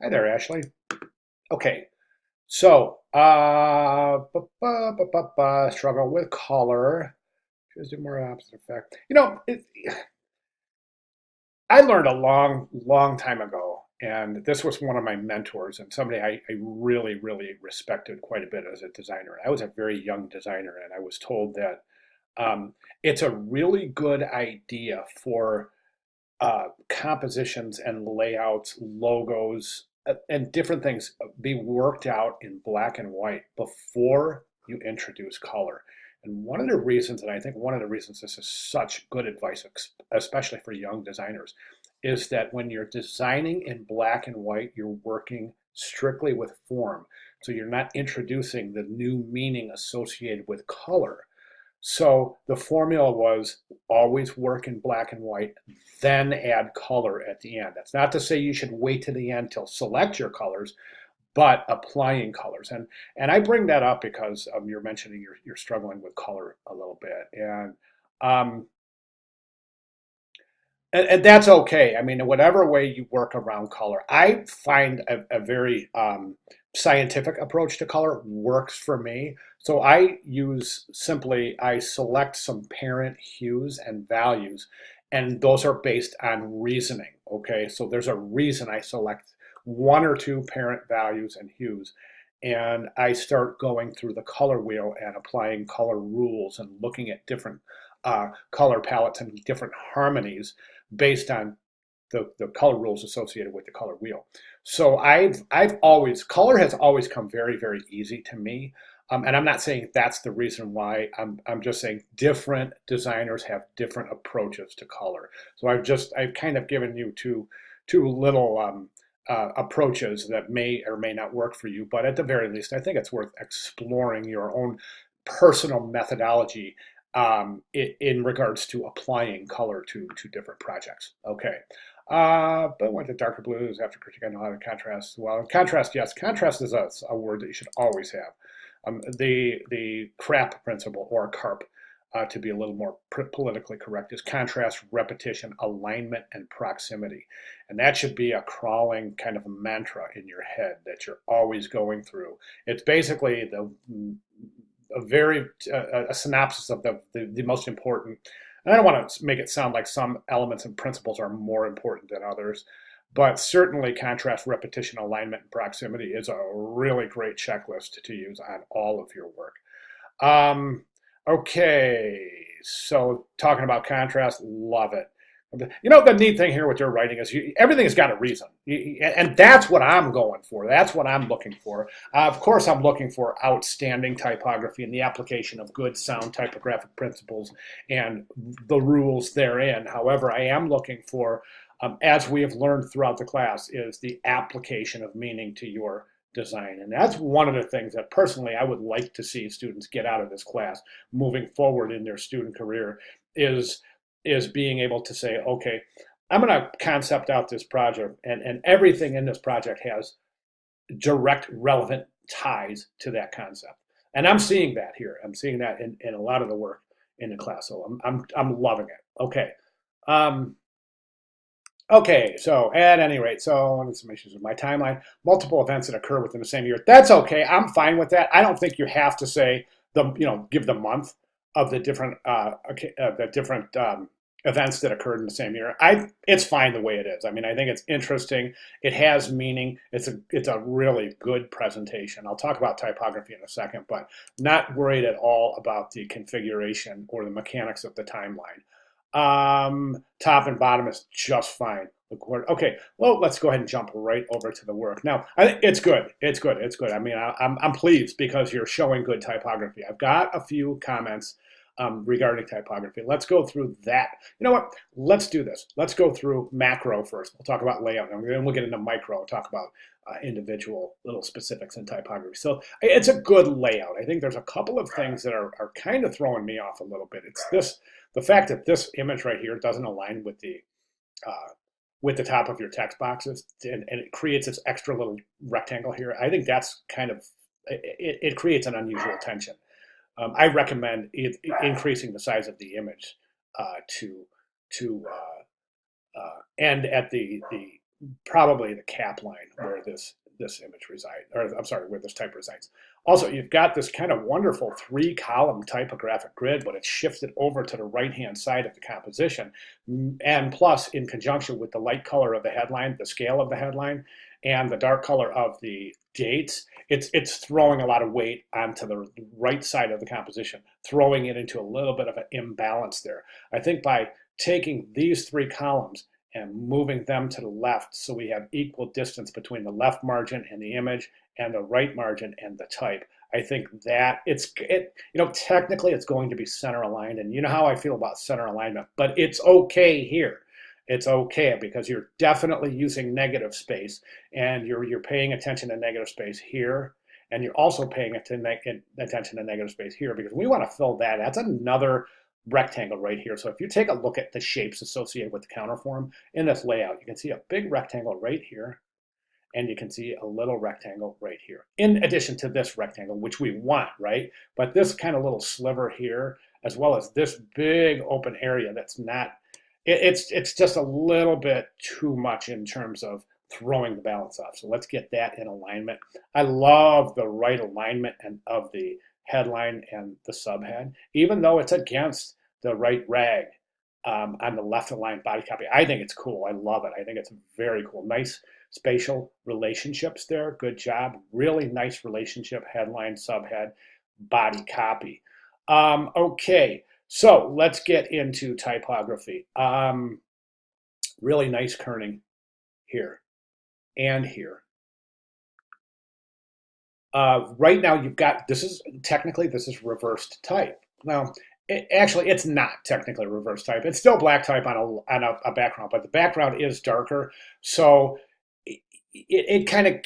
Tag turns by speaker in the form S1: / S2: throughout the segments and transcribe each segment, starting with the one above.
S1: Hi there, Ashley. Okay, so struggle with color. Choose do more opposite effect. I learned a long time ago, and this was one of my mentors and somebody I really, really respected quite a bit as a designer. I was a very young designer, and I was told that it's a really good idea for compositions and layouts, logos, and different things be worked out in black and white before you introduce color. And one of the reasons, and I think one of the reasons this is such good advice, especially for young designers, is that when you're designing in black and white, you're working strictly with form. So you're not introducing the new meaning associated with color. So the formula was always work in black and white, then add color at the end. That's not to say you should wait to the end to select your colors, but applying colors. And I bring that up because you're mentioning you're struggling with color a little bit, um, and that's okay. I mean, whatever way you work around color, I find a very scientific approach to color works for me. So I select some parent hues and values, and those are based on reasoning. Okay, so there's a reason I select one or two parent values and hues. And I start going through the color wheel and applying color rules and looking at different color palettes and different harmonies based on the color rules associated with the color wheel. So I've always color has always come very, very easy to me. And I'm not saying that's the reason why. I'm just saying different designers have different approaches to color. So I've kind of given you two little approaches that may or may not work for you, but at the very least, I think it's worth exploring your own personal methodology in regards to applying color to different projects. Okay. But went to darker blues after critique. I know how to contrast. Well, contrast, yes, contrast is a word that you should always have. The CRAP principle, or CARP, to be a little more politically correct, is contrast, repetition, alignment, and proximity. And that should be a crawling kind of mantra in your head that you're always going through. It's basically a synopsis of the most important. And I don't want to make it sound like some elements and principles are more important than others, but certainly contrast, repetition, alignment, and proximity is a really great checklist to use on all of your work. Um, okay, so talking about contrast, love it. You know, the neat thing here with your writing is everything's got a reason. And that's what I'm going for. That's what I'm looking for. Of course, I'm looking for outstanding typography and the application of good sound typographic principles and the rules therein. However, I am looking for, as we have learned throughout the class, is the application of meaning to your design. And that's one of the things that personally I would like to see students get out of this class moving forward in their student career is being able to say, okay, I'm going to concept out this project, and everything in this project has direct, relevant ties to that concept. And I'm seeing that here. I'm seeing that in a lot of the work in the class. So I'm loving it. Okay. Um, Okay, so at any rate, so one of some issues with my timeline, multiple events that occur within the same year. That's okay. I'm fine with that. I don't think you have to say give the month of the different events that occurred in the same year. It's fine the way it is. I mean, I think it's interesting. It has meaning. It's a really good presentation. I'll talk about typography in a second, but not worried at all about the configuration or the mechanics of the timeline. Top and bottom is just fine. Okay, well, let's go ahead and jump right over to the work. Now, it's good. It's good. It's good. I mean, I'm pleased because you're showing good typography. I've got a few comments regarding typography. Let's go through that. You know what? Let's do this. Let's go through macro first. We'll talk about layout, and then we'll get into micro and talk about individual little specifics in typography. So it's a good layout. I think there's a couple of things that are kind of throwing me off a little bit. It's the fact that this image right here doesn't align with the top of your text boxes, and it creates this extra little rectangle here. I think that's kind of it creates an unusual tension. I recommend increasing the size of the image to end at the probably the cap line where this image resides, or I'm sorry, where this type resides. Also, you've got this kind of wonderful 3-column typographic grid, but it's shifted over to the right-hand side of the composition. And plus, in conjunction with the light color of the headline, the scale of the headline, and the dark color of the dates, it's throwing a lot of weight onto the right side of the composition, throwing it into a little bit of an imbalance there. I think by taking these 3 columns and moving them to the left so we have equal distance between the left margin and the image and the right margin and the type. I think that technically it's going to be center aligned, and you know how I feel about center alignment, but it's okay here. It's okay because you're definitely using negative space, and you're paying attention to negative space here, and you're also paying attention to negative space here because we want to fill that. That's another rectangle right here. So if you take a look at the shapes associated with the counterform in this layout, you can see a big rectangle right here, and you can see a little rectangle right here, in addition to this rectangle, which we want, right? But this kind of little sliver here, as well as this big open area that's not, it's just a little bit too much in terms of throwing the balance off. So let's get that in alignment. I love the right alignment of the headline and the subhead, even though it's against the right rag on the left aligned body copy. I think it's cool. I love it. I think it's very cool. Nice spatial relationships there. Good job. Really nice relationship, headline, subhead, body copy. Okay, so let's get into typography. Really nice kerning here and here. Right now you've got, this is reversed type. Now, actually, it's not technically reverse type. It's still black type on a background, but the background is darker. So it kind of,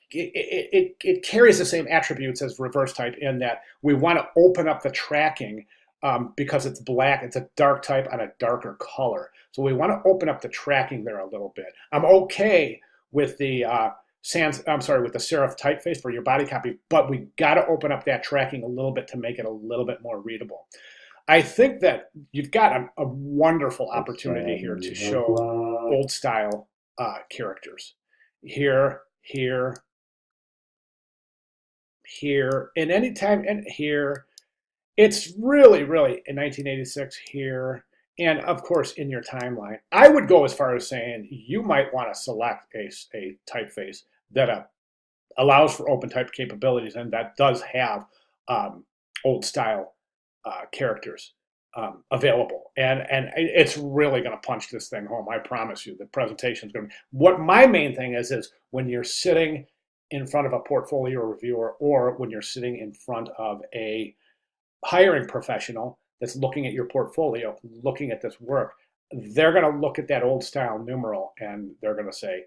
S1: it carries the same attributes as reverse type in that we want to open up the tracking because it's black. It's a dark type on a darker color. So we want to open up the tracking there a little bit. I'm okay with the with the serif typeface for your body copy, but we got to open up that tracking a little bit to make it a little bit more readable. I think that you've got a wonderful opportunity here to show old style characters. Here, here, here, and anytime, and here. It's really, really in 1986 here, and of course in your timeline. I would go as far as saying you might want to select a typeface that allows for open type capabilities and that does have old style characters available. And it's really going to punch this thing home. I promise you. The presentation is going to. What my main thing is when you're sitting in front of a portfolio reviewer or when you're sitting in front of a hiring professional that's looking at your portfolio, looking at this work, they're going to look at that old style numeral and they're going to say,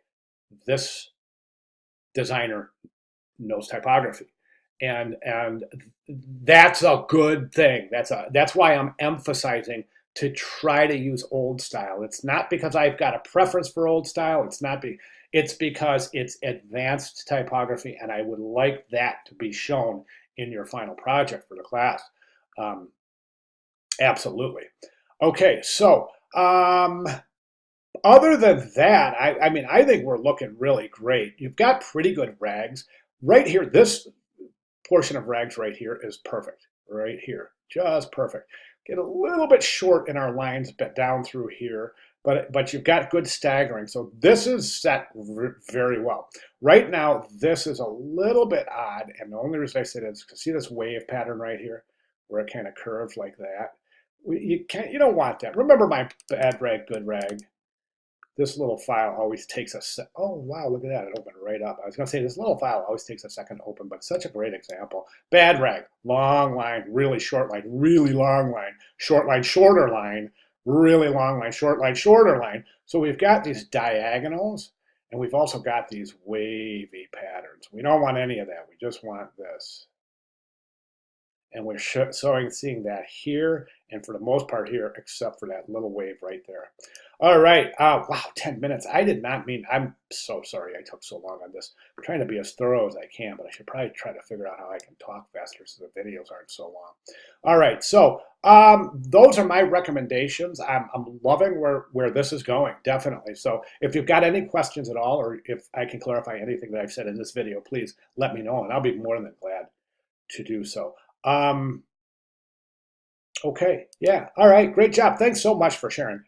S1: this designer knows typography. And that's a good thing. That's why I'm emphasizing to try to use old style. It's not because I've got a preference for old style. It's because it's advanced typography, and I would like that to be shown in your final project for the class. Absolutely. Okay, so other than that, I mean, I think we're looking really great. You've got pretty good rags. Right here, this portion of rags right here is perfect. Right here, just perfect. Get a little bit short in our lines down through here, but you've got good staggering. So this is set very well. Right now, this is a little bit odd, and the only reason I say that is because see this wave pattern right here, where it kind of curves like that. You don't want that. Remember my bad rag, good rag. This little file always takes oh wow, look at that, it opened right up. I was gonna say this little file always takes a second to open, but it's such a great example. Bad rag, long line, really short line, really long line, short line, shorter line, really long line, shorter line. So we've got these diagonals, and we've also got these wavy patterns. We don't want any of that, we just want this. And we're seeing that here, and for the most part here, except for that little wave right there. All right. Wow, 10 minutes. I did not mean, I'm so sorry I took so long on this. I'm trying to be as thorough as I can, but I should probably try to figure out how I can talk faster so the videos aren't so long. All right. So those are my recommendations. I'm loving where this is going, definitely. So if you've got any questions at all, or if I can clarify anything that I've said in this video, please let me know, and I'll be more than glad to do so. Okay, yeah, all right, great job. Thanks so much for sharing.